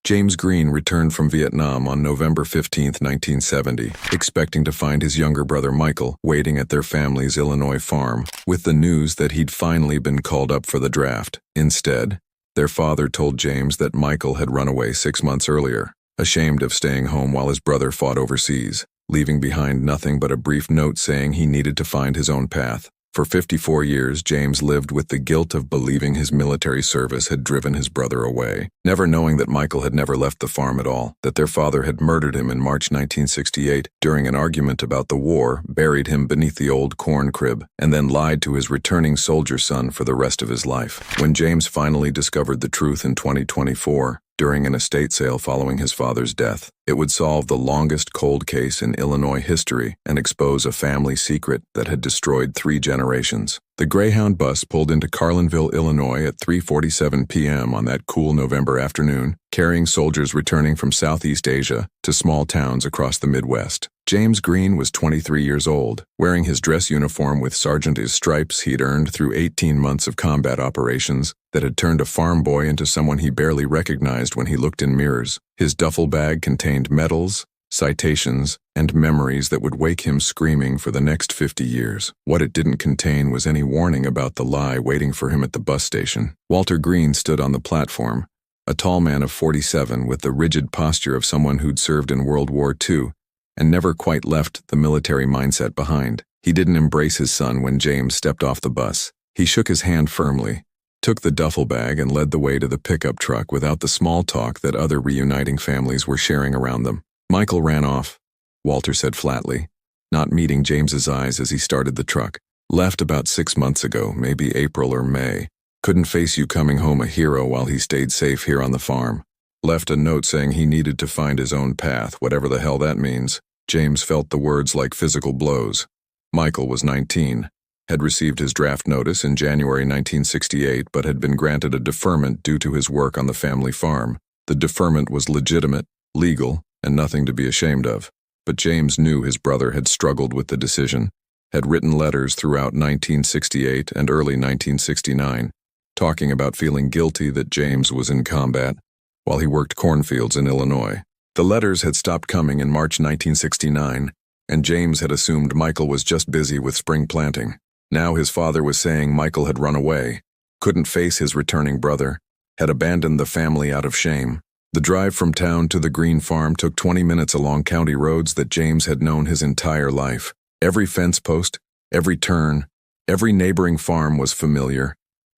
James Greene returned from Vietnam on November 15, 1970, expecting to find his younger brother Michael waiting at their family's Illinois farm with the news that he'd finally been called up for the draft. Instead, their father told James that Michael had run away 6 months earlier, ashamed of staying home while his brother fought overseas, leaving behind nothing but a brief note saying he needed to find his own path. For 54 years, James lived with the guilt of believing his military service had driven his brother away, never knowing that Michael had never left the farm at all, that their father had murdered him in March 1968 during an argument about the war, buried him beneath the old corn crib, and then lied to his returning soldier son for the rest of his life. When James finally discovered the truth in 2024, during an estate sale following his father's death, it would solve the longest cold case in Illinois history and expose a family secret that had destroyed 3 generations. The Greyhound bus pulled into Carlinville, Illinois at 3:47 p.m. on that cool November afternoon, carrying soldiers returning from Southeast Asia to small towns across the Midwest. James Greene was 23 years old, wearing his dress uniform with sergeant's stripes he'd earned through 18 months of combat operations that had turned a farm boy into someone he barely recognized when he looked in mirrors. His duffel bag contained medals, citations, and memories that would wake him screaming for the next 50 years. What it didn't contain was any warning about the lie waiting for him at the bus station. Walter Greene stood on the platform, a tall man of 47 with the rigid posture of someone who'd served in World War II and never quite left the military mindset behind. He didn't embrace his son when James stepped off the bus. He shook his hand firmly, took the duffel bag, and led the way to the pickup truck without the small talk that other reuniting families were sharing around them. Michael ran off, Walter said flatly, not meeting James's eyes as he started the truck. Left about 6 months ago, maybe April or May. Couldn't face you coming home a hero while he stayed safe here on the farm. Left a note saying he needed to find his own path, whatever the hell that means. James felt the words like physical blows. Michael was 19, had received his draft notice in January 1968, but had been granted a deferment due to his work on the family farm. The deferment was legitimate, legal, and nothing to be ashamed of. But James knew his brother had struggled with the decision, had written letters throughout 1968 and early 1969, talking about feeling guilty that James was in combat while he worked cornfields in Illinois. The letters had stopped coming in March 1969, and James had assumed Michael was just busy with spring planting. Now his father was saying Michael had run away, couldn't face his returning brother, had abandoned the family out of shame. The drive from town to the Greene farm took 20 minutes along county roads that James had known his entire life. Every fence post, every turn, every neighboring farm was familiar,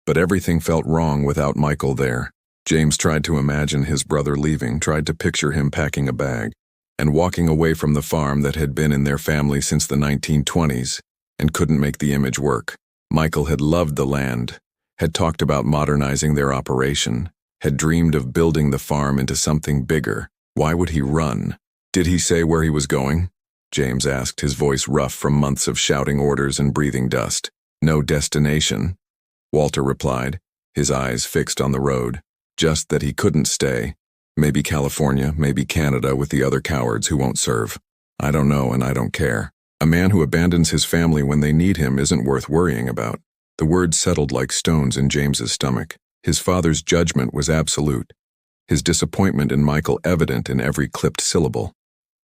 but everything felt wrong without Michael there. James tried to imagine his brother leaving, tried to picture him packing a bag and walking away from the farm that had been in their family since the 1920s, and couldn't make the image work. Michael had loved the land, had talked about modernizing their operation, had dreamed of building the farm into something bigger. Why would he run? Did he say where he was going? James asked, his voice rough from months of shouting orders and breathing dust. No destination, Walter replied, his eyes fixed on the road. Just that he couldn't stay. Maybe California, maybe Canada with the other cowards who won't serve. I don't know, and I don't care. A man who abandons his family when they need him isn't worth worrying about. The words settled like stones in James's stomach. His father's judgment was absolute, his disappointment in Michael evident in every clipped syllable.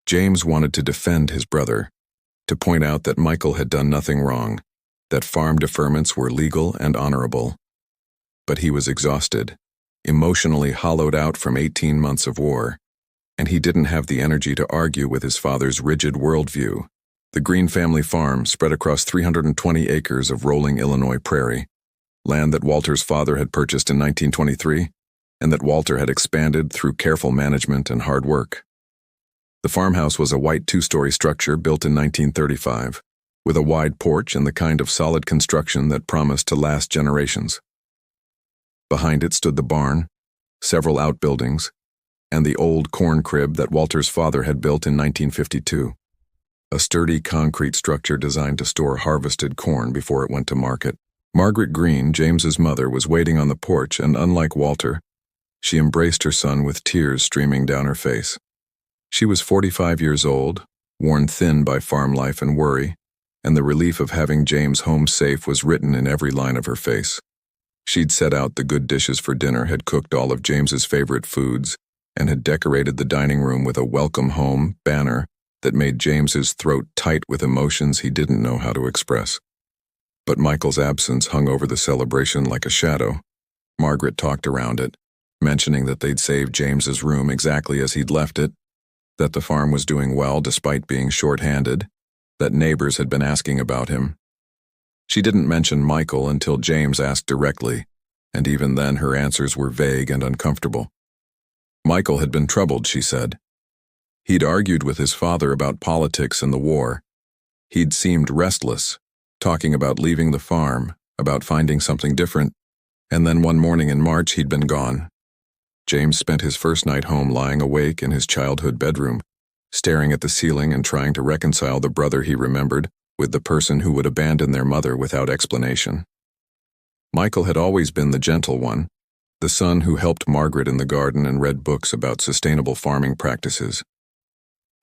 James wanted to defend his brother, to point out that Michael had done nothing wrong, that farm deferments were legal and honorable. But he was exhausted, emotionally hollowed out from 18 months of war, and he didn't have the energy to argue with his father's rigid worldview. The Greene family farm spread across 320 acres of rolling Illinois prairie, land that Walter's father had purchased in 1923, and that Walter had expanded through careful management and hard work. The farmhouse was a white 2-story structure built in 1935, with a wide porch and the kind of solid construction that promised to last generations. Behind it stood the barn, several outbuildings, and the old corn crib that Walter's father had built in 1952, a sturdy concrete structure designed to store harvested corn before it went to market. Margaret Greene, James's mother, was waiting on the porch, and unlike Walter, she embraced her son with tears streaming down her face. She was 45 years old, worn thin by farm life and worry, and the relief of having James home safe was written in every line of her face. She'd set out the good dishes for dinner, had cooked all of James's favorite foods, and had decorated the dining room with a "Welcome Home" banner that made James's throat tight with emotions he didn't know how to express. But Michael's absence hung over the celebration like a shadow. Margaret talked around it, mentioning that they'd saved James's room exactly as he'd left it, that the farm was doing well despite being short-handed, that neighbors had been asking about him. She didn't mention Michael until James asked directly, and even then her answers were vague and uncomfortable. Michael had been troubled, she said. He'd argued with his father about politics and the war. He'd seemed restless, talking about leaving the farm, about finding something different, and then one morning in March he'd been gone. James spent his first night home lying awake in his childhood bedroom, staring at the ceiling and trying to reconcile the brother he remembered with the person who would abandon their mother without explanation. Michael had always been the gentle one, the son who helped Margaret in the garden and read books about sustainable farming practices.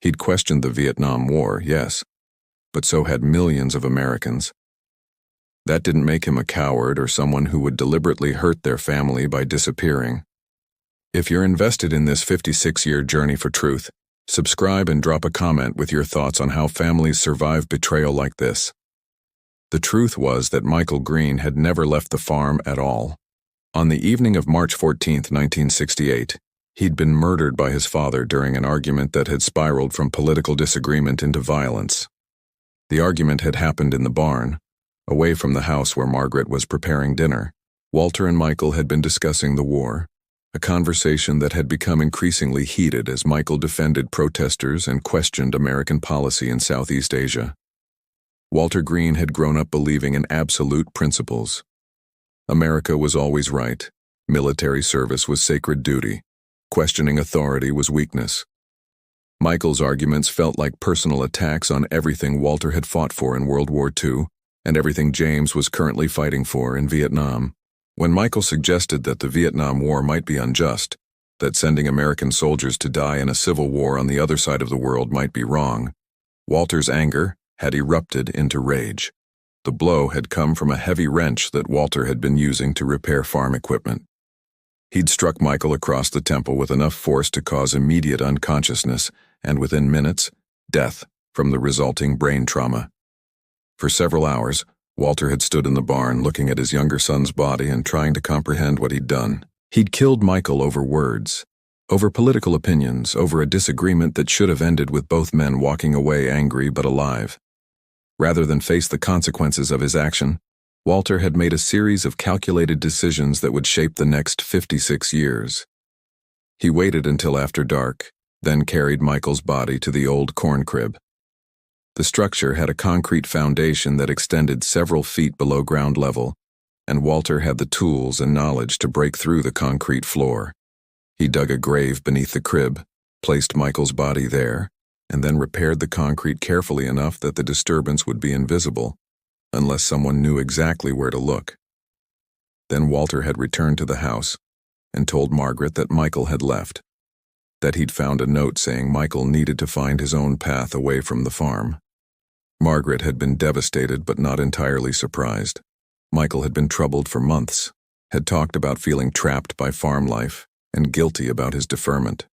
He'd questioned the Vietnam War, yes, but so had millions of Americans. That didn't make him a coward or someone who would deliberately hurt their family by disappearing. If you're invested in this 56-year journey for truth, subscribe and drop a comment with your thoughts on how families survive betrayal like this. The truth was that Michael Greene had never left the farm at all. On the evening of March 14, 1968, he'd been murdered by his father during an argument that had spiraled from political disagreement into violence. The argument had happened in the barn, away from the house where Margaret was preparing dinner. Walter and Michael had been discussing the war, a conversation that had become increasingly heated as Michael defended protesters and questioned American policy in Southeast Asia. Walter Greene had grown up believing in absolute principles. America was always right. Military service was sacred duty. Questioning authority was weakness. Michael's arguments felt like personal attacks on everything Walter had fought for in World War II and everything James was currently fighting for in Vietnam. When Michael suggested that the Vietnam War might be unjust, that sending American soldiers to die in a civil war on the other side of the world might be wrong, Walter's anger had erupted into rage. The blow had come from a heavy wrench that Walter had been using to repair farm equipment. He'd struck Michael across the temple with enough force to cause immediate unconsciousness and, within minutes, death from the resulting brain trauma. For several hours, Walter had stood in the barn looking at his younger son's body and trying to comprehend what he'd done. He'd killed Michael over words, over political opinions, over a disagreement that should have ended with both men walking away angry but alive. Rather than face the consequences of his action, Walter had made a series of calculated decisions that would shape the next 56 years. He waited until after dark, then carried Michael's body to the old corn crib. The structure had a concrete foundation that extended several feet below ground level, and Walter had the tools and knowledge to break through the concrete floor. He dug a grave beneath the crib, placed Michael's body there, and then repaired the concrete carefully enough that the disturbance would be invisible, unless someone knew exactly where to look. Then Walter had returned to the house and told Margaret that Michael had left, that he'd found a note saying Michael needed to find his own path away from the farm. Margaret had been devastated but not entirely surprised. Michael had been troubled for months, had talked about feeling trapped by farm life and guilty about his deferment.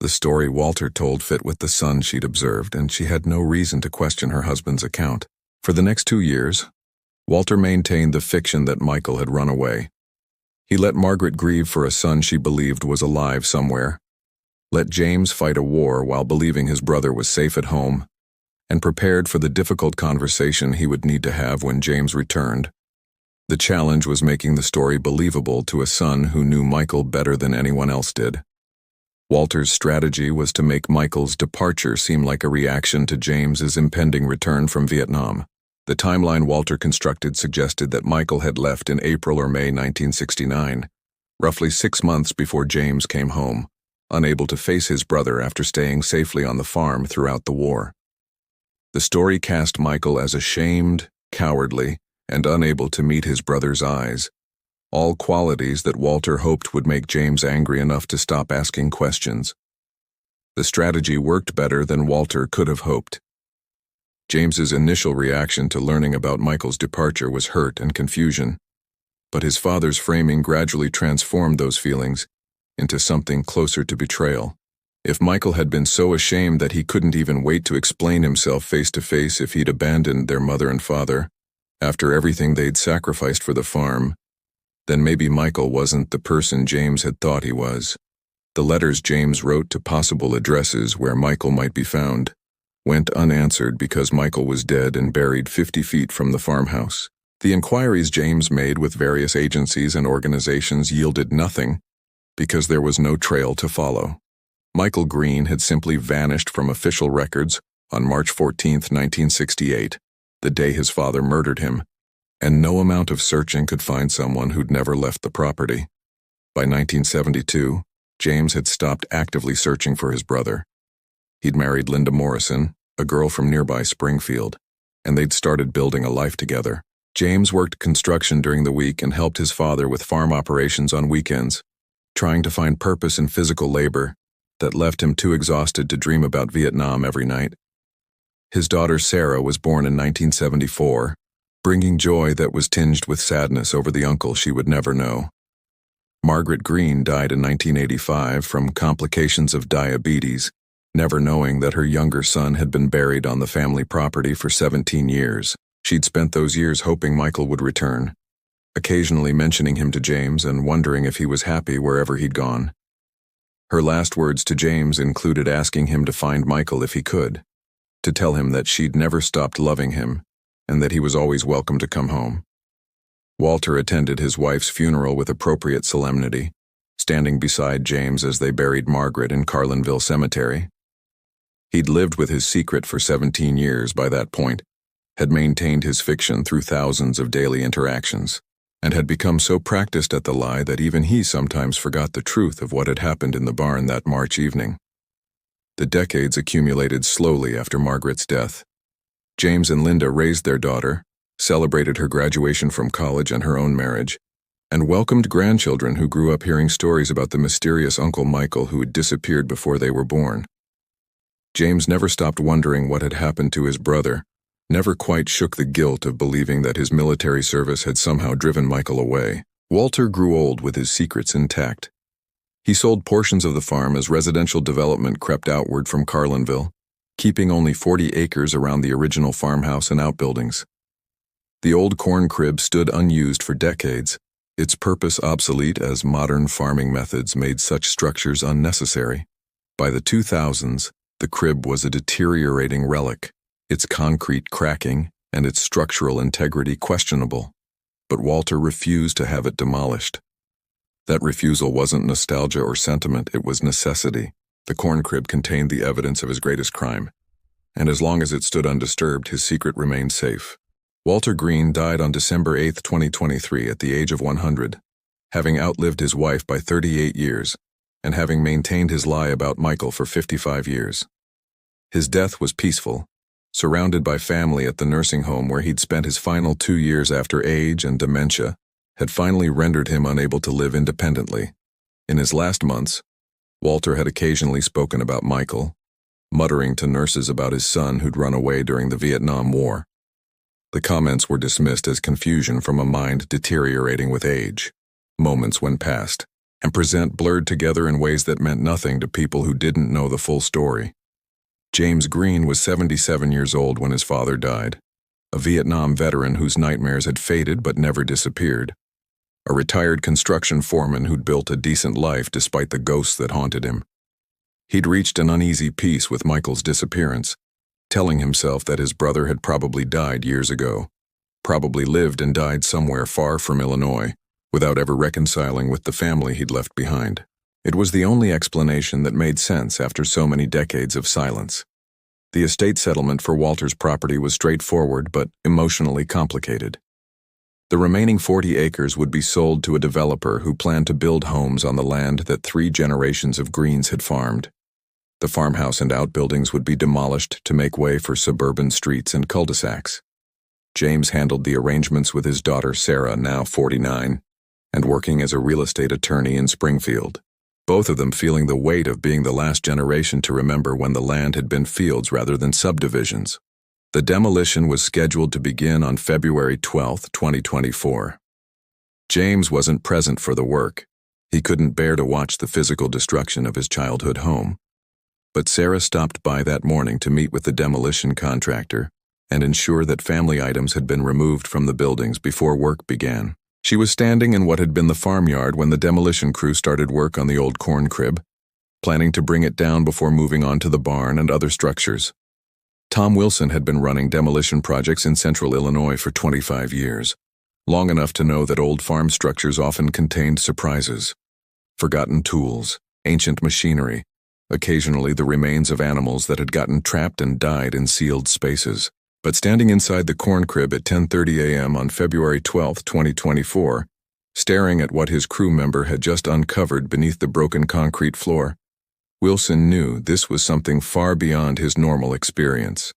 The story Walter told fit with the son she'd observed, and she had no reason to question her husband's account. For the next 2 years, Walter maintained the fiction that Michael had run away. He let Margaret grieve for a son she believed was alive somewhere, let James fight a war while believing his brother was safe at home, and prepared for the difficult conversation he would need to have when James returned. The challenge was making the story believable to a son who knew Michael better than anyone else did. Walter's strategy was to make Michael's departure seem like a reaction to James's impending return from Vietnam. The timeline Walter constructed suggested that Michael had left in April or May 1969, roughly 6 months before James came home, unable to face his brother after staying safely on the farm throughout the war. The story cast Michael as ashamed, cowardly, and unable to meet his brother's eyes, all qualities that Walter hoped would make James angry enough to stop asking questions. The strategy worked better than Walter could have hoped. James's initial reaction to learning about Michael's departure was hurt and confusion, but his father's framing gradually transformed those feelings, into something closer to betrayal. If Michael had been so ashamed that he couldn't even wait to explain himself face to face if he'd abandoned their mother and father, after everything they'd sacrificed for the farm, then maybe Michael wasn't the person James had thought he was. The letters James wrote to possible addresses where Michael might be found went unanswered because Michael was dead and buried 50 feet from the farmhouse. The inquiries James made with various agencies and organizations yielded nothing because there was no trail to follow. Michael Greene had simply vanished from official records on March 14, 1968, the day his father murdered him, and no amount of searching could find someone who'd never left the property. By 1972, James had stopped actively searching for his brother. He'd married Linda Morrison, a girl from nearby Springfield, and they'd started building a life together. James worked construction during the week and helped his father with farm operations on weekends, trying to find purpose in physical labor that left him too exhausted to dream about Vietnam every night. His daughter Sarah was born in 1974, bringing joy that was tinged with sadness over the uncle she would never know. Margaret Greene died in 1985 from complications of diabetes, never knowing that her younger son had been buried on the family property for 17 years. She'd spent those years hoping Michael would return, occasionally mentioning him to James and wondering if he was happy wherever he'd gone. Her last words to James included asking him to find Michael if he could, to tell him that she'd never stopped loving him and that he was always welcome to come home. Walter attended his wife's funeral with appropriate solemnity, standing beside James as they buried Margaret in Carlinville Cemetery. He'd lived with his secret for 17 years by that point, had maintained his fiction through thousands of daily interactions, and had become so practiced at the lie that even he sometimes forgot the truth of what had happened in the barn that March evening. The decades accumulated slowly after Margaret's death. James and Linda raised their daughter, celebrated her graduation from college and her own marriage, and welcomed grandchildren who grew up hearing stories about the mysterious Uncle Michael who had disappeared before they were born. James never stopped wondering what had happened to his brother, never quite shook the guilt of believing that his military service had somehow driven Michael away. Walter grew old with his secrets intact. He sold portions of the farm as residential development crept outward from Carlinville, keeping only 40 acres around the original farmhouse and outbuildings. The old corn crib stood unused for decades, its purpose obsolete as modern farming methods made such structures unnecessary. By the 2000s, the crib was a deteriorating relic, its concrete cracking and its structural integrity questionable. But Walter refused to have it demolished. That refusal wasn't nostalgia or sentiment, it was necessity. The corn crib contained the evidence of his greatest crime, and as long as it stood undisturbed, his secret remained safe. Walter Greene died on December 8, 2023 at the age of 100, having outlived his wife by 38 years, and having maintained his lie about Michael for 55 years. His death was peaceful, surrounded by family at the nursing home where he'd spent his final 2 years after age and dementia had finally rendered him unable to live independently. In his last months, Walter had occasionally spoken about Michael, muttering to nurses about his son who'd run away during the Vietnam War. The comments were dismissed as confusion from a mind deteriorating with age. Moments went past, and present blurred together in ways that meant nothing to people who didn't know the full story. James Greene was 77 years old when his father died, a Vietnam veteran whose nightmares had faded but never disappeared, a retired construction foreman who'd built a decent life despite the ghosts that haunted him. He'd reached an uneasy peace with Michael's disappearance, telling himself that his brother had probably died years ago, probably lived and died somewhere far from Illinois, without ever reconciling with the family he'd left behind. It was the only explanation that made sense after so many decades of silence. The estate settlement for Walter's property was straightforward but emotionally complicated. The remaining 40 acres would be sold to a developer who planned to build homes on the land that 3 generations of Greenes had farmed. The farmhouse and outbuildings would be demolished to make way for suburban streets and cul-de-sacs. James handled the arrangements with his daughter Sarah, now 49, and working as a real estate attorney in Springfield, both of them feeling the weight of being the last generation to remember when the land had been fields rather than subdivisions. The demolition was scheduled to begin on February 12, 2024. James wasn't present for the work, He couldn't bear to watch the physical destruction of his childhood home. But Sarah stopped by that morning to meet with the demolition contractor and ensure that family items had been removed from the buildings before work began. She was standing in what had been the farmyard when the demolition crew started work on the old corn crib, planning to bring it down before moving on to the barn and other structures. Tom Wilson had been running demolition projects in central Illinois for 25 years, long enough to know that old farm structures often contained surprises. Forgotten tools, ancient machinery, occasionally the remains of animals that had gotten trapped and died in sealed spaces. But standing inside the corn crib at 10:30 a.m. on February 12, 2024, staring at what his crew member had just uncovered beneath the broken concrete floor, Wilson knew this was something far beyond his normal experience.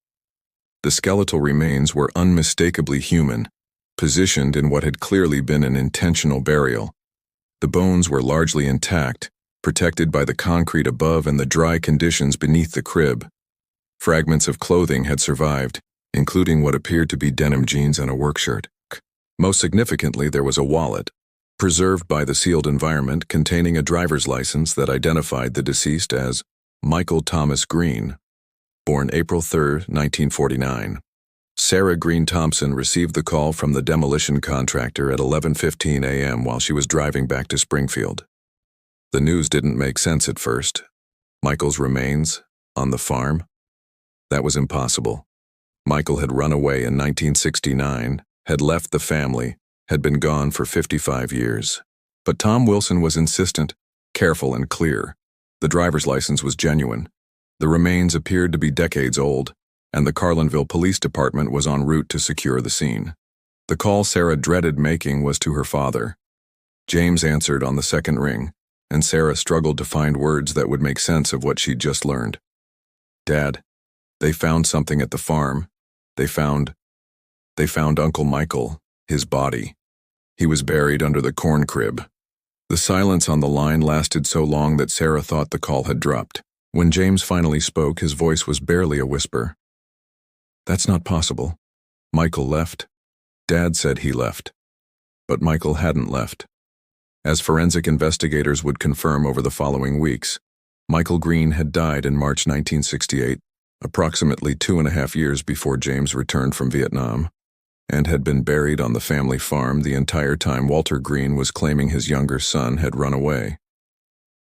The skeletal remains were unmistakably human, positioned in what had clearly been an intentional burial. The bones were largely intact, protected by the concrete above and the dry conditions beneath the crib. Fragments of clothing had survived, including what appeared to be denim jeans and a work shirt. Most significantly, there was a wallet, preserved by the sealed environment, containing a driver's license that identified the deceased as Michael Thomas Greene, born April 3, 1949. Sarah Greene Thompson received the call from the demolition contractor at 11:15 a.m. while she was driving back to Springfield. The news didn't make sense at first. Michael's remains on the farm? That was impossible. Michael had run away in 1969, had left the family, had been gone for 55 years. But Tom Wilson was insistent, careful and clear. The driver's license was genuine. The remains appeared to be decades old, and the Carlinville Police Department was en route to secure the scene. The call Sarah dreaded making was to her father. James answered on the second ring, and Sarah struggled to find words that would make sense of what she'd just learned. "Dad, they found something at the farm. They found Uncle Michael, his body. He was buried under the corn crib." The silence on the line lasted so long that Sarah thought the call had dropped. When James finally spoke, his voice was barely a whisper. "That's not possible. Michael left. Dad said he left." But Michael hadn't left. As forensic investigators would confirm over the following weeks, Michael Greene had died in March 1968, approximately 2.5 years before James returned from Vietnam, and had been buried on the family farm the entire time Walter Greene was claiming his younger son had run away.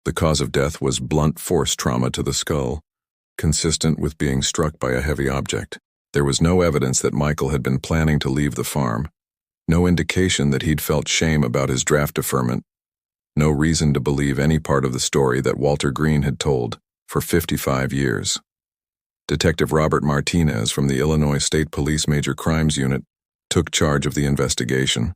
The cause of death was blunt force trauma to the skull, consistent with being struck by a heavy object. There was no evidence that Michael had been planning to leave the farm, no indication that he'd felt shame about his draft deferment, no reason to believe any part of the story that Walter Greene had told for 55 years. Detective Robert Martinez from the Illinois State Police Major Crimes Unit took charge of the investigation,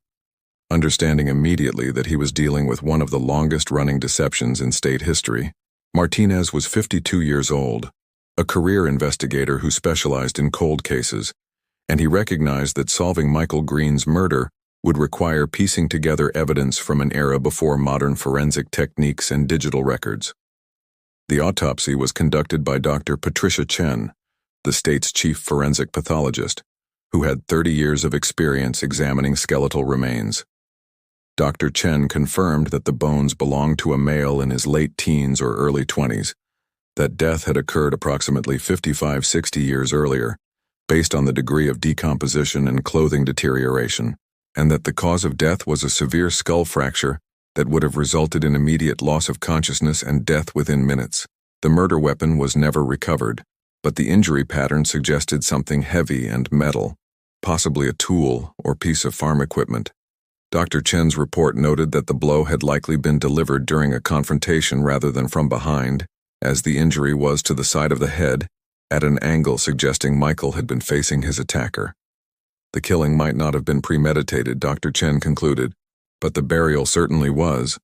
understanding immediately that he was dealing with one of the longest-running deceptions in state history. Martinez was 52 years old, a career investigator who specialized in cold cases, and he recognized that solving Michael Greene's murder would require piecing together evidence from an era before modern forensic techniques and digital records. The autopsy was conducted by Dr. Patricia Chen, the state's chief forensic pathologist, who had 30 years of experience examining skeletal remains. Dr. Chen confirmed that the bones belonged to a male in his late teens or early 20s, that death had occurred approximately 55-60 years earlier, based on the degree of decomposition and clothing deterioration, and that the cause of death was a severe skull fracture that would have resulted in immediate loss of consciousness and death within minutes. The murder weapon was never recovered, but the injury pattern suggested something heavy and metal, possibly a tool or piece of farm equipment. Dr. Chen's report noted that the blow had likely been delivered during a confrontation rather than from behind, as the injury was to the side of the head, at an angle suggesting Michael had been facing his attacker. The killing might not have been premeditated, Dr. Chen concluded, but the burial certainly was.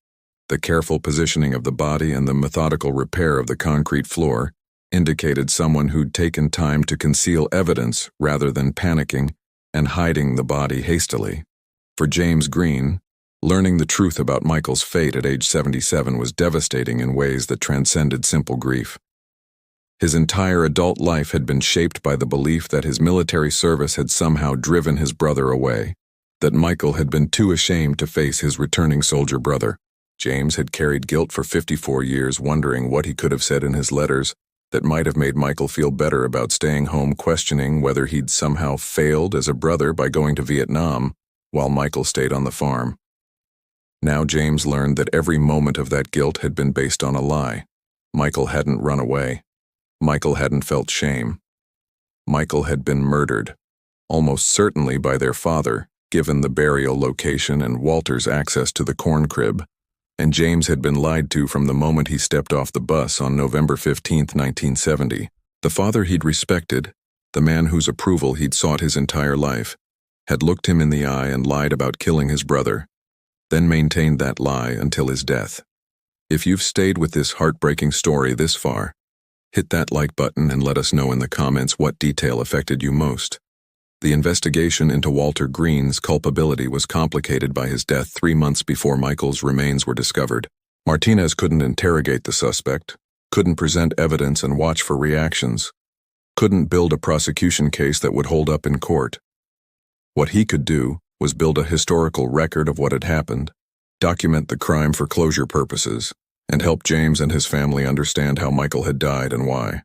The careful positioning of the body and the methodical repair of the concrete floor indicated someone who'd taken time to conceal evidence rather than panicking and hiding the body hastily. For James Greene, learning the truth about Michael's fate at age 77 was devastating in ways that transcended simple grief. His entire adult life had been shaped by the belief that his military service had somehow driven his brother away, that Michael had been too ashamed to face his returning soldier brother. James had carried guilt for 54 years, wondering what he could have said in his letters that might have made Michael feel better about staying home, questioning whether he'd somehow failed as a brother by going to Vietnam while Michael stayed on the farm. Now James learned that every moment of that guilt had been based on a lie. Michael hadn't run away. Michael hadn't felt shame. Michael had been murdered, almost certainly by their father, given the burial location and Walter's access to the corn crib, and James had been lied to from the moment he stepped off the bus on November 15, 1970. The father he'd respected, the man whose approval he'd sought his entire life, had looked him in the eye and lied about killing his brother, then maintained that lie until his death. If you've stayed with this heartbreaking story this far, hit that like button and let us know in the comments what detail affected you most. The investigation into Walter Greene's culpability was complicated by his death 3 months before Michael's remains were discovered. Martinez couldn't interrogate the suspect, couldn't present evidence and watch for reactions, couldn't build a prosecution case that would hold up in court. What he could do was build a historical record of what had happened, document the crime for closure purposes, and help James and his family understand how Michael had died and why.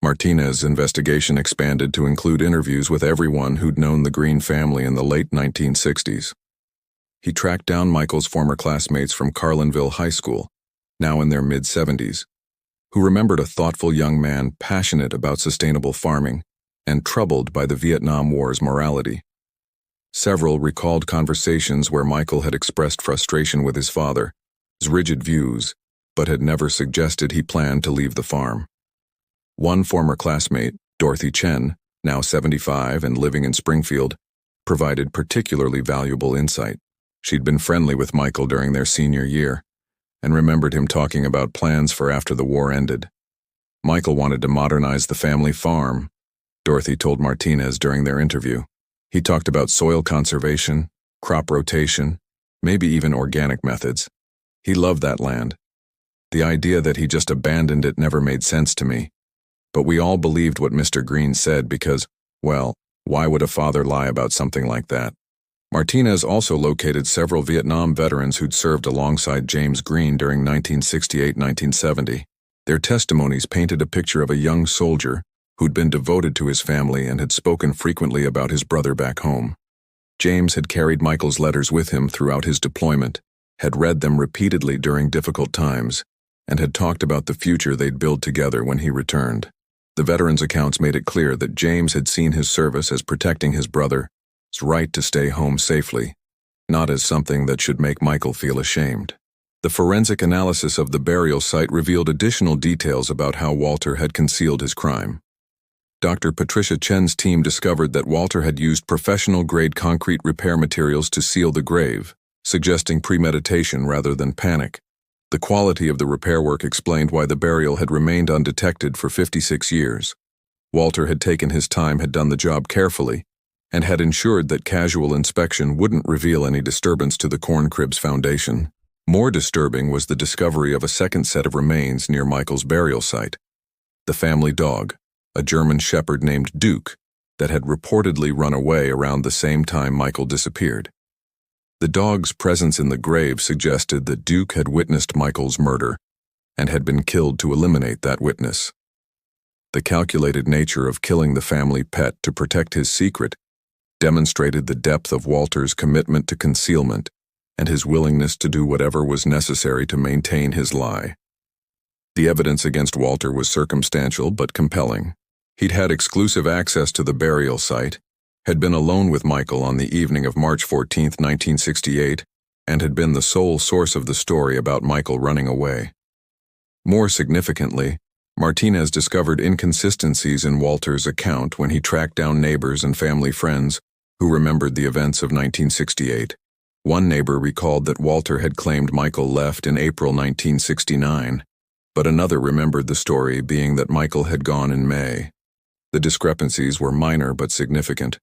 Martinez's investigation expanded to include interviews with everyone who'd known the Greene family in the late 1960s. He tracked down Michael's former classmates from Carlinville High School, now in their mid-70s, who remembered a thoughtful young man passionate about sustainable farming and troubled by the Vietnam War's morality. Several recalled conversations where Michael had expressed frustration with his father, his rigid views, but had never suggested he planned to leave the farm. One former classmate, Dorothy Chen, now 75 and living in Springfield, provided particularly valuable insight. She'd been friendly with Michael during their senior year and remembered him talking about plans for after the war ended. Michael wanted to modernize the family farm, Dorothy told Martinez during their interview. He talked about soil conservation, crop rotation, maybe even organic methods. He loved that land. The idea that he just abandoned it never made sense to me. But we all believed what Mr. Greene said because, well, why would a father lie about something like that? Martinez also located several Vietnam veterans who'd served alongside James Greene during 1968-1970. Their testimonies painted a picture of a young soldier who'd been devoted to his family and had spoken frequently about his brother back home. James had carried Michael's letters with him throughout his deployment, had read them repeatedly during difficult times, and had talked about the future they'd build together when he returned. The veterans' accounts made it clear that James had seen his service as protecting his brother's right to stay home safely, not as something that should make Michael feel ashamed. The forensic analysis of the burial site revealed additional details about how Walter had concealed his crime. Dr. Patricia Chen's team discovered that Walter had used professional-grade concrete repair materials to seal the grave, suggesting premeditation rather than panic. The quality of the repair work explained why the burial had remained undetected for 56 years. Walter had taken his time, had done the job carefully, and had ensured that casual inspection wouldn't reveal any disturbance to the corn crib's foundation. More disturbing was the discovery of a second set of remains near Michael's burial site. The family dog, a German shepherd named Duke, that had reportedly run away around the same time Michael disappeared. The dog's presence in the grave suggested that Duke had witnessed Michael's murder and had been killed to eliminate that witness. The calculated nature of killing the family pet to protect his secret demonstrated the depth of Walter's commitment to concealment and his willingness to do whatever was necessary to maintain his lie. The evidence against Walter was circumstantial but compelling. He'd had exclusive access to the burial site, had been alone with Michael on the evening of March 14, 1968, and had been the sole source of the story about Michael running away. More significantly, Martinez discovered inconsistencies in Walter's account when he tracked down neighbors and family friends who remembered the events of 1968. One neighbor recalled that Walter had claimed Michael left in April 1969, but another remembered the story being that Michael had gone in May. The discrepancies were minor but significant.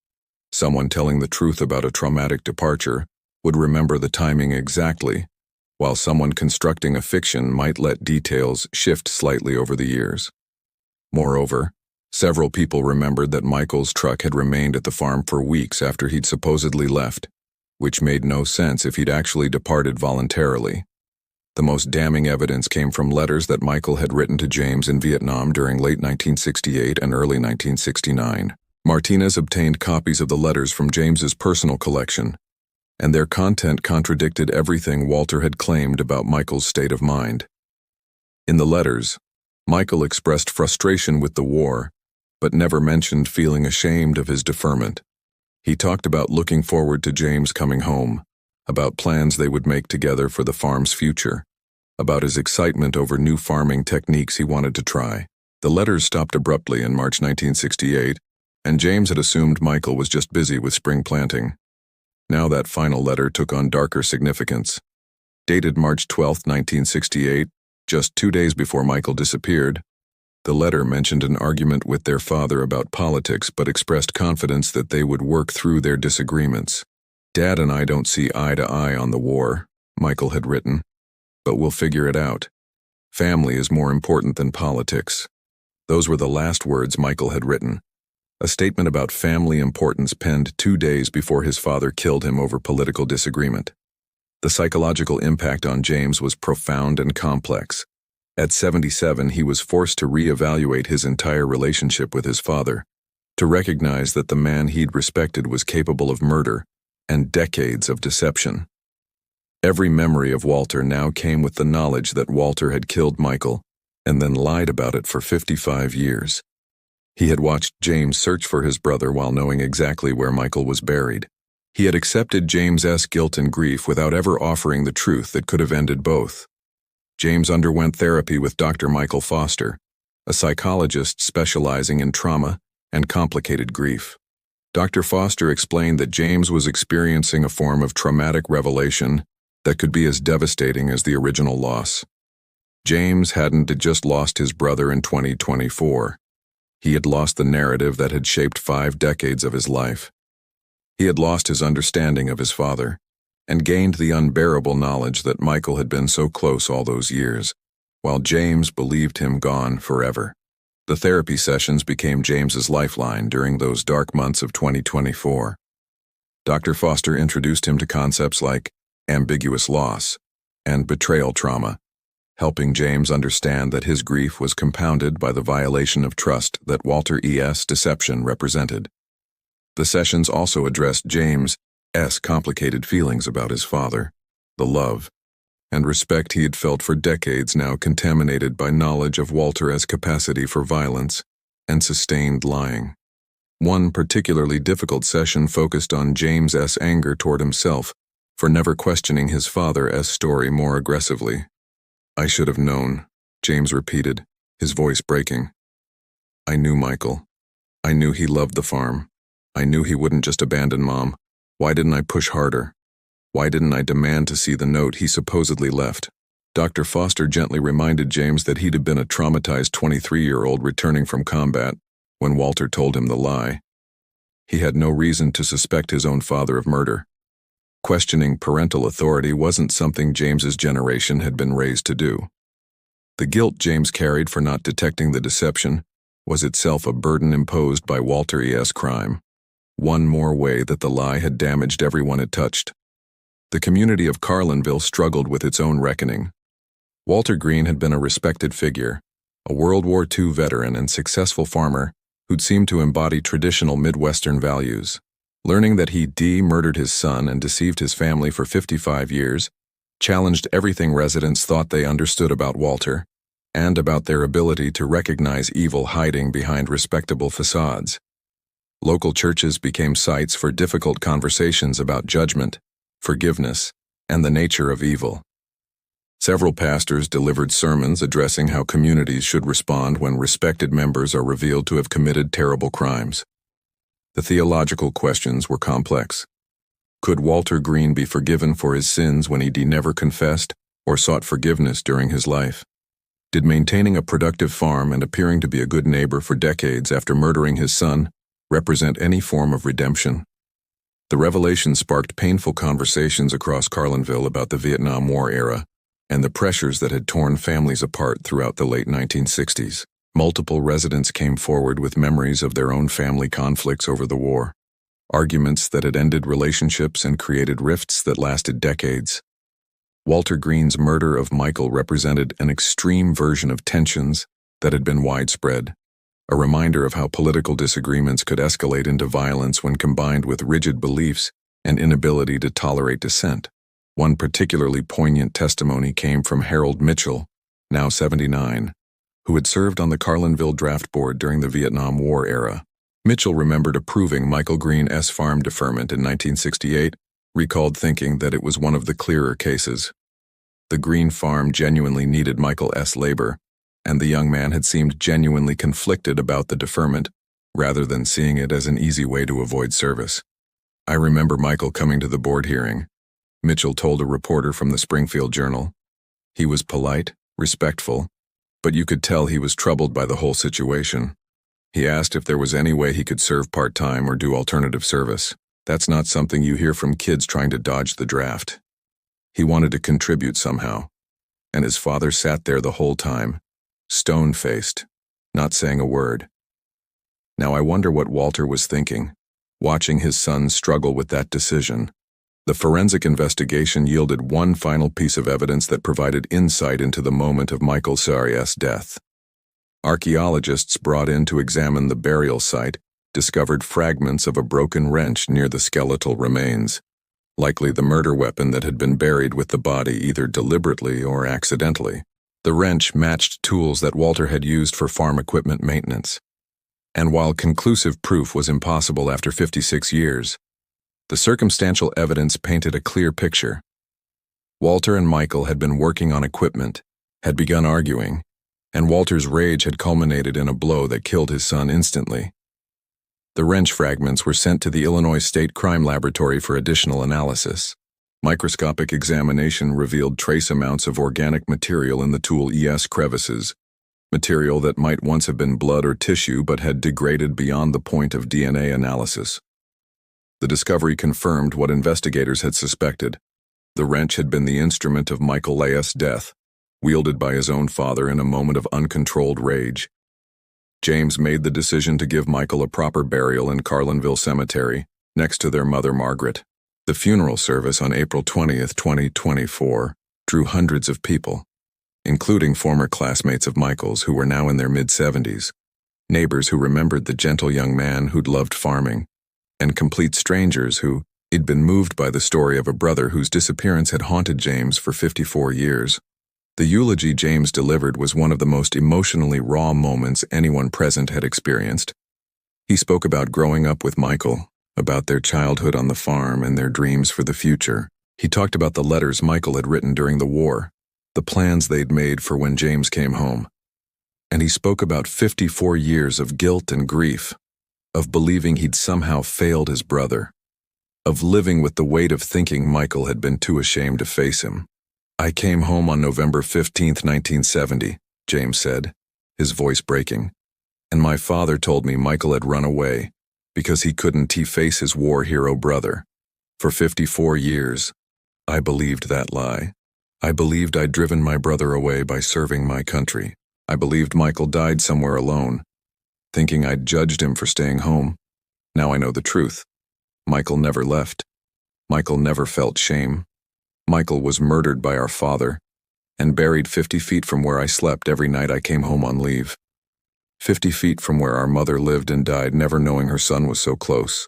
Someone telling the truth about a traumatic departure would remember the timing exactly, while someone constructing a fiction might let details shift slightly over the years. Moreover, several people remembered that Michael's truck had remained at the farm for weeks after he'd supposedly left, which made no sense if he'd actually departed voluntarily. The most damning evidence came from letters that Michael had written to James in Vietnam during late 1968 and early 1969. Martinez obtained copies of the letters from James's personal collection, and their content contradicted everything Walter had claimed about Michael's state of mind. In the letters, Michael expressed frustration with the war, but never mentioned feeling ashamed of his deferment. He talked about looking forward to James coming home, about plans they would make together for the farm's future, about his excitement over new farming techniques he wanted to try. The letters stopped abruptly in March 1968, and James had assumed Michael was just busy with spring planting. Now that final letter took on darker significance. Dated March 12, 1968, just 2 days before Michael disappeared, the letter mentioned an argument with their father about politics but expressed confidence that they would work through their disagreements. "Dad and I don't see eye to eye on the war," Michael had written, "but we'll figure it out. Family is more important than politics." Those were the last words Michael had written. A statement about family importance penned 2 days before his father killed him over political disagreement. The psychological impact on James was profound and complex. At 77, he was forced to reevaluate his entire relationship with his father, to recognize that the man he'd respected was capable of murder and decades of deception. Every memory of Walter now came with the knowledge that Walter had killed Michael and then lied about it for 55 years. He had watched James search for his brother while knowing exactly where Michael was buried. He had accepted James's guilt and grief without ever offering the truth that could have ended both. James underwent therapy with Dr. Michael Foster, a psychologist specializing in trauma and complicated grief. Dr. Foster explained that James was experiencing a form of traumatic revelation that could be as devastating as the original loss. James hadn't just lost his brother in 2024. He had lost the narrative that had shaped 5 decades of his life. He had lost his understanding of his father, and gained the unbearable knowledge that Michael had been so close all those years, while James believed him gone forever. The therapy sessions became James's lifeline during those dark months of 2024. Dr. Foster introduced him to concepts like ambiguous loss and betrayal trauma, helping James understand that his grief was compounded by the violation of trust that Walter E.'s deception represented. The sessions also addressed James's complicated feelings about his father, the love and respect he had felt for decades now contaminated by knowledge of Walter's capacity for violence and sustained lying. One particularly difficult session focused on James's anger toward himself for never questioning his father's story more aggressively. "I should have known," James repeated, his voice breaking. "I knew Michael. I knew he loved the farm. I knew he wouldn't just abandon Mom. Why didn't I push harder? Why didn't I demand to see the note he supposedly left?" Dr. Foster gently reminded James that he'd have been a traumatized 23-year-old returning from combat when Walter told him the lie. He had no reason to suspect his own father of murder. Questioning parental authority wasn't something James's generation had been raised to do. The guilt James carried for not detecting the deception was itself a burden imposed by Walter E.'s crime. One more way that the lie had damaged everyone it touched. The community of Carlinville struggled with its own reckoning. Walter Greene had been a respected figure, a World War II veteran and successful farmer who'd seemed to embody traditional Midwestern values. Learning that he murdered his son and deceived his family for 55 years challenged everything residents thought they understood about Walter and about their ability to recognize evil hiding behind respectable facades. Local churches became sites for difficult conversations about judgment, forgiveness, and the nature of evil. Several pastors delivered sermons addressing how communities should respond when respected members are revealed to have committed terrible crimes. The theological questions were complex. Could Walter Greene be forgiven for his sins when he never confessed or sought forgiveness during his life? Did maintaining a productive farm and appearing to be a good neighbor for decades after murdering his son represent any form of redemption? The revelation sparked painful conversations across Carlinville about the Vietnam War era and the pressures that had torn families apart throughout the late 1960s. Multiple residents came forward with memories of their own family conflicts over the war, arguments that had ended relationships and created rifts that lasted decades. Walter Greene's murder of Michael represented an extreme version of tensions that had been widespread, a reminder of how political disagreements could escalate into violence when combined with rigid beliefs and inability to tolerate dissent. One particularly poignant testimony came from Harold Mitchell, now 79, who had served on the Carlinville Draft Board during the Vietnam War era. Mitchell remembered approving Michael Greene's farm deferment in 1968, recalled thinking that it was one of the clearer cases. The Greene farm genuinely needed Michael's labor, and the young man had seemed genuinely conflicted about the deferment, rather than seeing it as an easy way to avoid service. "I remember Michael coming to the board hearing," Mitchell told a reporter from the Springfield Journal. "He was polite, respectful, but you could tell he was troubled by the whole situation. He asked if there was any way he could serve part-time or do alternative service. That's not something you hear from kids trying to dodge the draft. He wanted to contribute somehow, and his father sat there the whole time, stone-faced, not saying a word." Now I wonder what Walter was thinking, watching his son struggle with that decision. The forensic investigation yielded one final piece of evidence that provided insight into the moment of Michael Sarias's death. Archaeologists brought in to examine the burial site discovered fragments of a broken wrench near the skeletal remains, likely the murder weapon that had been buried with the body either deliberately or accidentally. The wrench matched tools that Walter had used for farm equipment maintenance. And while conclusive proof was impossible after 56 years, the circumstantial evidence painted a clear picture. Walter and Michael had been working on equipment, had begun arguing, and Walter's rage had culminated in a blow that killed his son instantly. The wrench fragments were sent to the Illinois State Crime Laboratory for additional analysis. Microscopic examination revealed trace amounts of organic material in the tool's crevices, material that might once have been blood or tissue but had degraded beyond the point of DNA analysis. The discovery confirmed what investigators had suspected. The wrench had been the instrument of Michael's death, wielded by his own father in a moment of uncontrolled rage. James made the decision to give Michael a proper burial in Carlinville Cemetery, next to their mother Margaret. The funeral service on April 20th, 2024, drew hundreds of people, including former classmates of Michael's who were now in their mid-70s, neighbors who remembered the gentle young man who'd loved farming, and complete strangers who had been moved by the story of a brother whose disappearance had haunted James for 54 years. The eulogy James delivered was one of the most emotionally raw moments anyone present had experienced. He spoke about growing up with Michael, about their childhood on the farm and their dreams for the future. He talked about the letters Michael had written during the war, the plans they'd made for when James came home. And he spoke about 54 years of guilt and grief, of believing he'd somehow failed his brother, of living with the weight of thinking Michael had been too ashamed to face him. "I came home on November 15th, 1970, James said, his voice breaking, "and my father told me Michael had run away because he couldn't face his war hero brother. For 54 years, I believed that lie. I believed I'd driven my brother away by serving my country. I believed Michael died somewhere alone, thinking I'd judged him for staying home. Now I know the truth. Michael never left. Michael never felt shame. Michael was murdered by our father and buried 50 feet from where I slept every night I came home on leave. 50 feet from where our mother lived and died, never knowing her son was so close.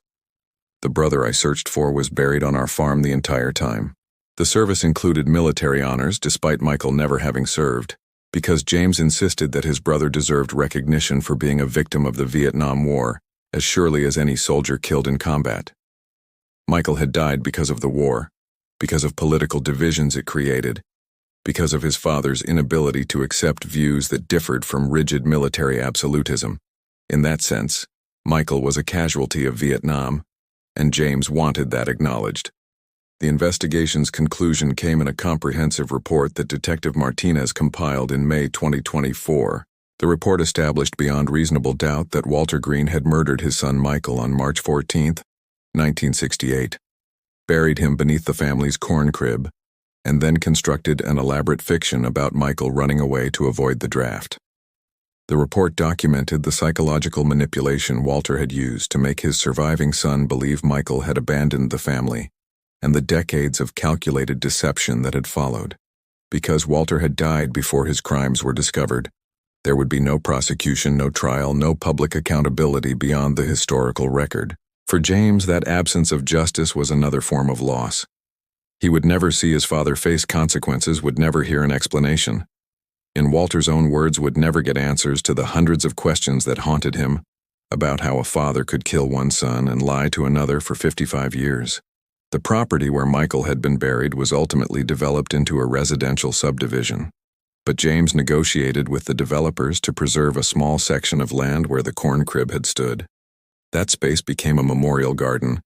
The brother I searched for was buried on our farm the entire time." The service included military honors despite Michael never having served, because James insisted that his brother deserved recognition for being a victim of the Vietnam War, as surely as any soldier killed in combat. Michael had died because of the war, because of political divisions it created, because of his father's inability to accept views that differed from rigid military absolutism. In that sense, Michael was a casualty of Vietnam, and James wanted that acknowledged. The investigation's conclusion came in a comprehensive report that Detective Martinez compiled in May 2024. The report established beyond reasonable doubt that Walter Greene had murdered his son Michael on March 14, 1968, buried him beneath the family's corn crib, and then constructed an elaborate fiction about Michael running away to avoid the draft. The report documented the psychological manipulation Walter had used to make his surviving son believe Michael had abandoned the family, and the decades of calculated deception that had followed. Because Walter had died before his crimes were discovered, there would be no prosecution, no trial, no public accountability beyond the historical record. For James, that absence of justice was another form of loss. He would never see his father face consequences, would never hear an explanation. In Walter's own words, would never get answers to the hundreds of questions that haunted him about how a father could kill one son and lie to another for 55 years. The property where Michael had been buried was ultimately developed into a residential subdivision. But James negotiated with the developers to preserve a small section of land where the corn crib had stood. That space became a memorial garden,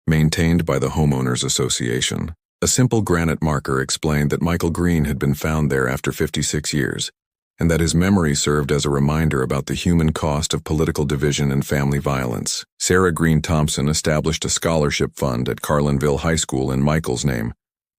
maintained by the Homeowners Association. A simple granite marker explained that Michael Greene had been found there after 56 years, and that his memory served as a reminder about the human cost of political division and family violence. Sarah Green Thompson established a scholarship fund at Carlinville High School in Michael's name,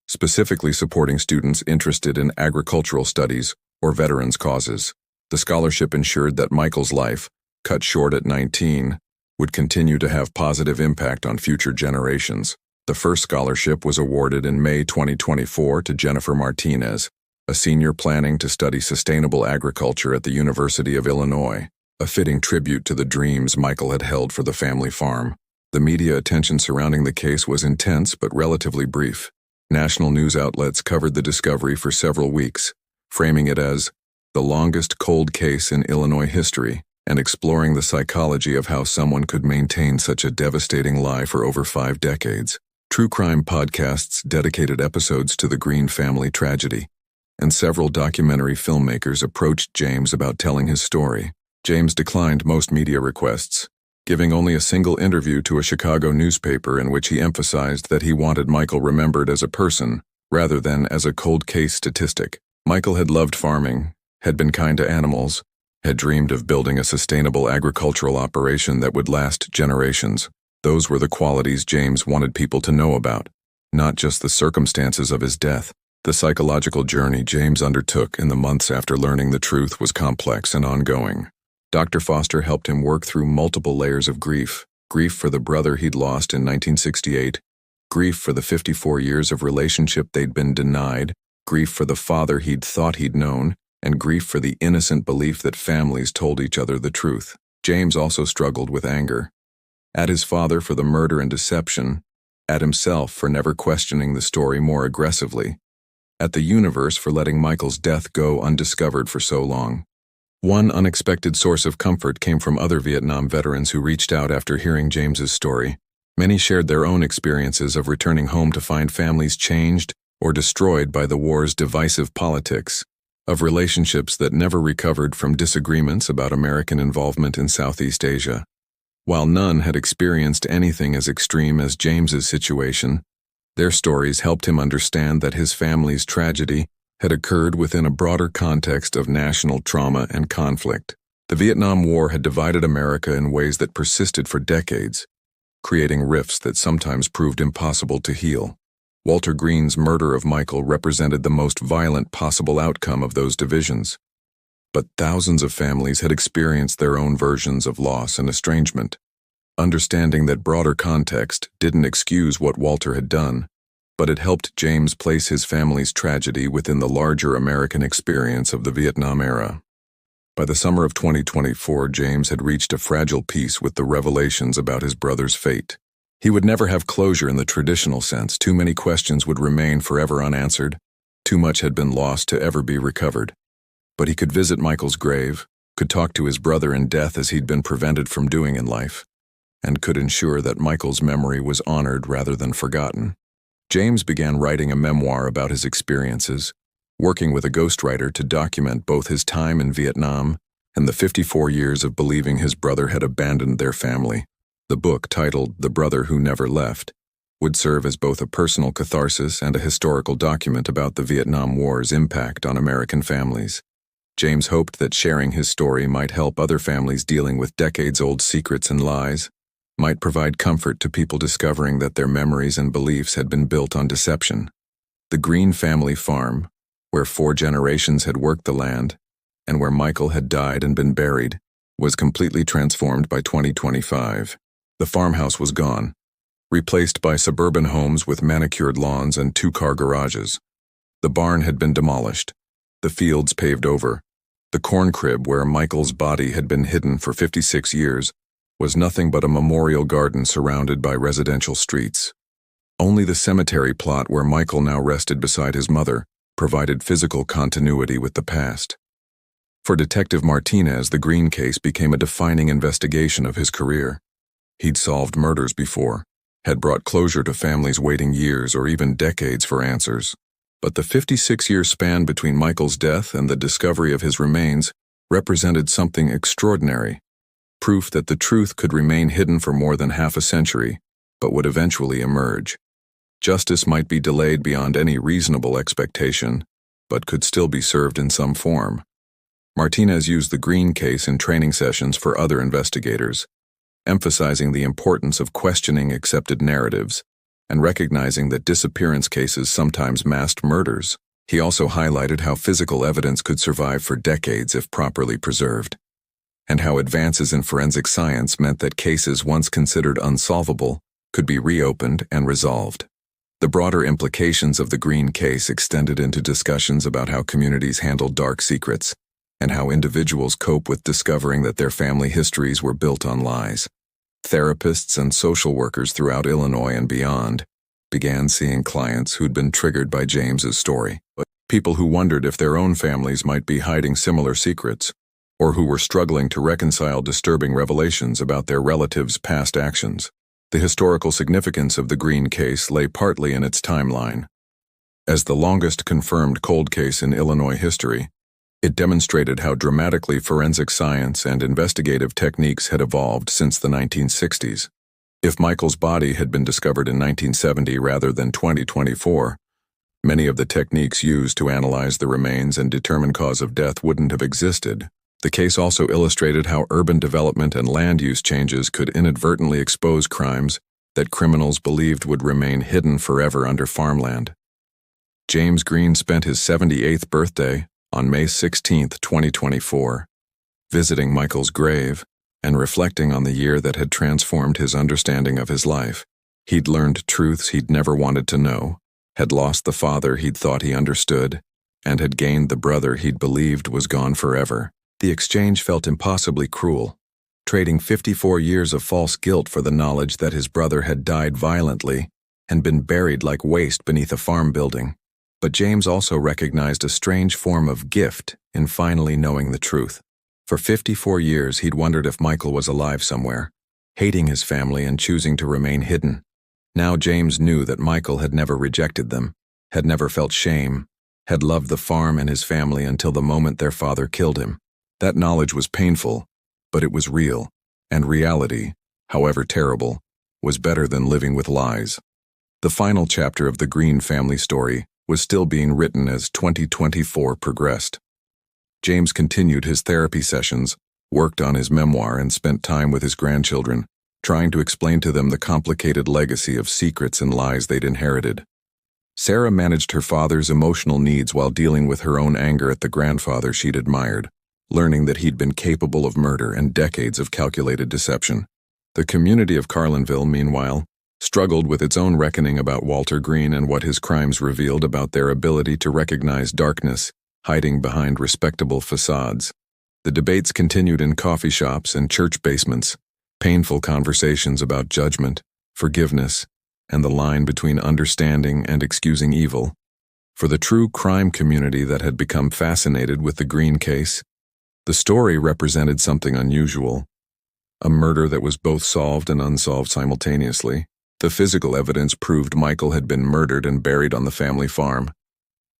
specifically supporting students interested in agricultural studies or veterans' causes. The scholarship ensured that Michael's life, cut short at 19, would continue to have positive impact on future generations. The first scholarship was awarded in May 2024 to Jennifer Martinez, a senior planning to study sustainable agriculture at the University of Illinois, a fitting tribute to the dreams Michael had held for the family farm. The media attention surrounding the case was intense but relatively brief. National news outlets covered the discovery for several weeks, framing it as the longest cold case in Illinois history and exploring the psychology of how someone could maintain such a devastating lie for over 5 decades. True crime podcasts dedicated episodes to the Greene family tragedy, and several documentary filmmakers approached James about telling his story. James declined most media requests, giving only a single interview to a Chicago newspaper in which he emphasized that he wanted Michael remembered as a person rather than as a cold case statistic. Michael had loved farming, had been kind to animals, had dreamed of building a sustainable agricultural operation that would last generations. Those were the qualities James wanted people to know about, not just the circumstances of his death. The psychological journey James undertook in the months after learning the truth was complex and ongoing. Dr. Foster helped him work through multiple layers of grief. Grief for the brother he'd lost in 1968, grief for the 54 years of relationship they'd been denied, grief for the father he'd thought he'd known, and grief for the innocent belief that families told each other the truth. James also struggled with anger. At his father for the murder and deception, at himself for never questioning the story more aggressively, at the universe for letting Michael's death go undiscovered for so long. One unexpected source of comfort came from other Vietnam veterans who reached out after hearing James's story. Many shared their own experiences of returning home to find families changed or destroyed by the war's divisive politics, of relationships that never recovered from disagreements about American involvement in Southeast Asia. While none had experienced anything as extreme as James's situation, their stories helped him understand that his family's tragedy had occurred within a broader context of national trauma and conflict. The Vietnam War had divided America in ways that persisted for decades, creating rifts that sometimes proved impossible to heal. Walter Greene's murder of Michael represented the most violent possible outcome of those divisions. But thousands of families had experienced their own versions of loss and estrangement. Understanding that broader context didn't excuse what Walter had done, but it helped James place his family's tragedy within the larger American experience of the Vietnam era. By the summer of 2024, James had reached a fragile peace with the revelations about his brother's fate. He would never have closure in the traditional sense. Too many questions would remain forever unanswered. Too much had been lost to ever be recovered. But he could visit Michael's grave, could talk to his brother in death as he'd been prevented from doing in life, and could ensure that Michael's memory was honored rather than forgotten. James began writing a memoir about his experiences, working with a ghostwriter to document both his time in Vietnam and the 54 years of believing his brother had abandoned their family. The book, titled The Brother Who Never Left, would serve as both a personal catharsis and a historical document about the Vietnam War's impact on American families. James hoped that sharing his story might help other families dealing with decades-old secrets and lies, might provide comfort to people discovering that their memories and beliefs had been built on deception. The Greene family farm, where 4 generations had worked the land, and where Michael had died and been buried, was completely transformed by 2025. The farmhouse was gone, replaced by suburban homes with manicured lawns and two-car garages. The barn had been demolished, the fields paved over. The corn crib where Michael's body had been hidden for 56 years was nothing but a memorial garden surrounded by residential streets. Only the cemetery plot where Michael now rested beside his mother provided physical continuity with the past. For Detective Martinez, the Greene case became a defining investigation of his career. He'd solved murders before, had brought closure to families waiting years or even decades for answers. But the 56-year span between Michael's death and the discovery of his remains represented something extraordinary, proof that the truth could remain hidden for more than half a century, but would eventually emerge. Justice might be delayed beyond any reasonable expectation, but could still be served in some form. Martinez used the Greene case in training sessions for other investigators, emphasizing the importance of questioning accepted narratives and recognizing that disappearance cases sometimes masked murders. He also highlighted how physical evidence could survive for decades if properly preserved, and how advances in forensic science meant that cases once considered unsolvable could be reopened and resolved. The broader implications of the Greene case extended into discussions about how communities handle dark secrets and how individuals cope with discovering that their family histories were built on lies. Therapists and social workers throughout Illinois and beyond began seeing clients who'd been triggered by James's story, people who wondered if their own families might be hiding similar secrets, or who were struggling to reconcile disturbing revelations about their relatives' past actions. The historical significance of the Greene case lay partly in its timeline. As the longest confirmed cold case in Illinois history, it demonstrated how dramatically forensic science and investigative techniques had evolved since the 1960s. If Michael's body had been discovered in 1970 rather than 2024, many of the techniques used to analyze the remains and determine cause of death wouldn't have existed. The case also illustrated how urban development and land use changes could inadvertently expose crimes that criminals believed would remain hidden forever under farmland. James Greene spent his 78th birthday on May 16, 2024, visiting Michael's grave and reflecting on the year that had transformed his understanding of his life. He'd learned truths he'd never wanted to know, had lost the father he'd thought he understood, and had gained the brother he'd believed was gone forever. The exchange felt impossibly cruel, trading 54 years of false guilt for the knowledge that his brother had died violently and been buried like waste beneath a farm building. But James also recognized a strange form of gift in finally knowing the truth. For 54 years, he'd wondered if Michael was alive somewhere, hating his family and choosing to remain hidden. Now James knew that Michael had never rejected them, had never felt shame, had loved the farm and his family until the moment their father killed him. That knowledge was painful, but it was real, and reality, however terrible, was better than living with lies. The final chapter of the Greene family story was still being written as 2024 progressed. James continued his therapy sessions, worked on his memoir, and spent time with his grandchildren, trying to explain to them the complicated legacy of secrets and lies they'd inherited. Sarah managed her father's emotional needs while dealing with her own anger at the grandfather she'd admired, learning that he'd been capable of murder and decades of calculated deception. The community of Carlinville, meanwhile, struggled with its own reckoning about Walter Greene and what his crimes revealed about their ability to recognize darkness, hiding behind respectable facades. The debates continued in coffee shops and church basements, painful conversations about judgment, forgiveness, and the line between understanding and excusing evil. For the true crime community that had become fascinated with the Greene case, the story represented something unusual, a murder that was both solved and unsolved simultaneously. The physical evidence proved Michael had been murdered and buried on the family farm.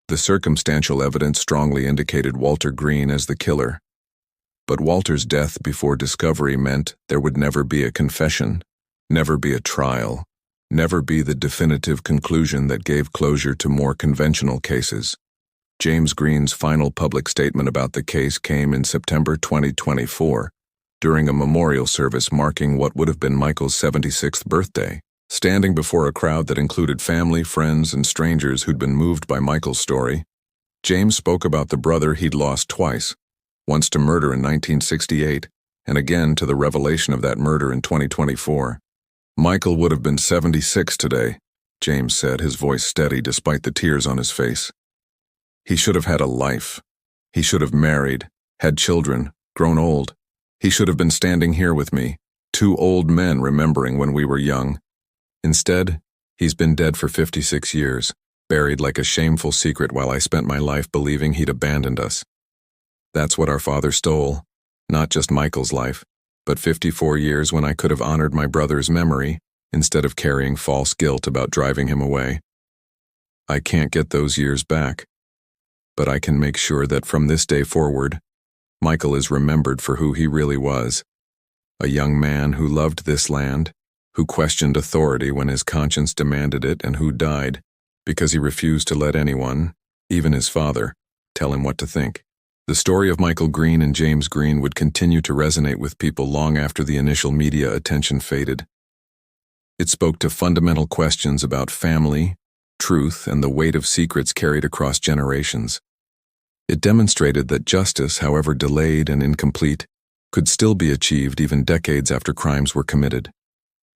The circumstantial evidence strongly indicated Walter Greene as the killer. But Walter's death before discovery meant there would never be a confession, never be a trial, never be the definitive conclusion that gave closure to more conventional cases. James Greene's final public statement about the case came in September 2024, during a memorial service marking what would have been Michael's 76th birthday. Standing before a crowd that included family, friends, and strangers who'd been moved by Michael's story, James spoke about the brother he'd lost twice, once to murder in 1968, and again to the revelation of that murder in 2024. Michael would have been 76 today, James said, his voice steady despite the tears on his face. He should have had a life. He should have married, had children, grown old. He should have been standing here with me, two old men remembering when we were young. Instead, he's been dead for 56 years, buried like a shameful secret while I spent my life believing he'd abandoned us. That's what our father stole, not just Michael's life, but 54 years when I could have honored my brother's memory instead of carrying false guilt about driving him away. I can't get those years back, but I can make sure that from this day forward, Michael is remembered for who he really was, a young man who loved this land, who questioned authority when his conscience demanded it, and who died because he refused to let anyone, even his father, tell him what to think. The story of Michael Greene and James Greene would continue to resonate with people long after the initial media attention faded. It spoke to fundamental questions about family, truth, and the weight of secrets carried across generations. It demonstrated that justice, however delayed and incomplete, could still be achieved even decades after crimes were committed.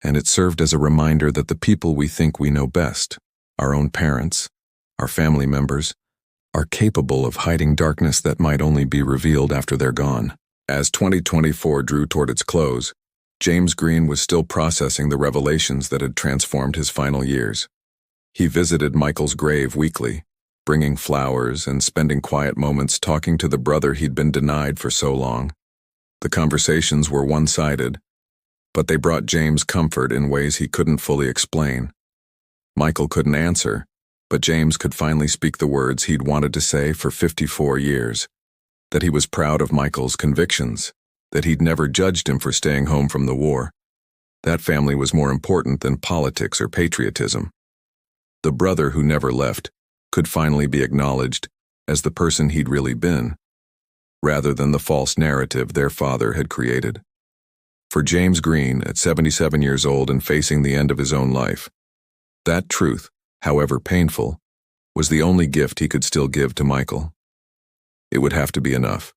And it served as a reminder that the people we think we know best, our own parents, our family members, are capable of hiding darkness that might only be revealed after they're gone. As 2024 drew toward its close, James Greene was still processing the revelations that had transformed his final years. He visited Michael's grave weekly, bringing flowers and spending quiet moments talking to the brother he'd been denied for so long. The conversations were one-sided, but they brought James comfort in ways he couldn't fully explain. Michael couldn't answer, but James could finally speak the words he'd wanted to say for 54 years, that he was proud of Michael's convictions, that he'd never judged him for staying home from the war. That family was more important than politics or patriotism. The brother who never left could finally be acknowledged as the person he'd really been, rather than the false narrative their father had created. For James Greene, at 77 years old and facing the end of his own life, that truth, however painful, was the only gift he could still give to Michael. It would have to be enough.